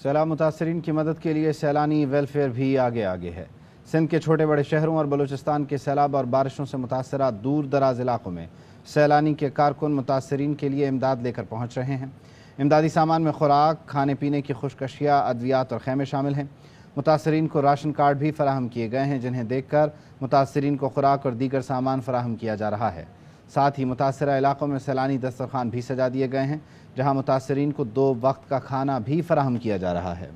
सैलाब मुतासरीन की मदद के लिए सैलानी वेलफेयर भी आगे आगे है। सिंध के छोटे बड़े शहरों और बलूचिस्तान के सैलाब और बारिशों से मुतासरा दूर दराज इलाकों में सैलानी के कारकुन मुतासरीन के लिए इमदाद लेकर पहुँच रहे हैं। इमदादी सामान में खुराक, खाने पीने की खुश्क अशिया, अद्वियात और खैमे शामिल हैं। मुतासरीन को राशन कार्ड भी फराहम किए गए हैं, जिन्हें देखकर मुतासरीन को खुराक और दीगर सामान फराहम किया जा रहा है। साथ ही मुतासरा इलाकों में सैलानी दस्तरखान भी सजा दिए गए हैं, जहां मुतासरीन को 2 वक्त का खाना भी फराहम किया जा रहा है।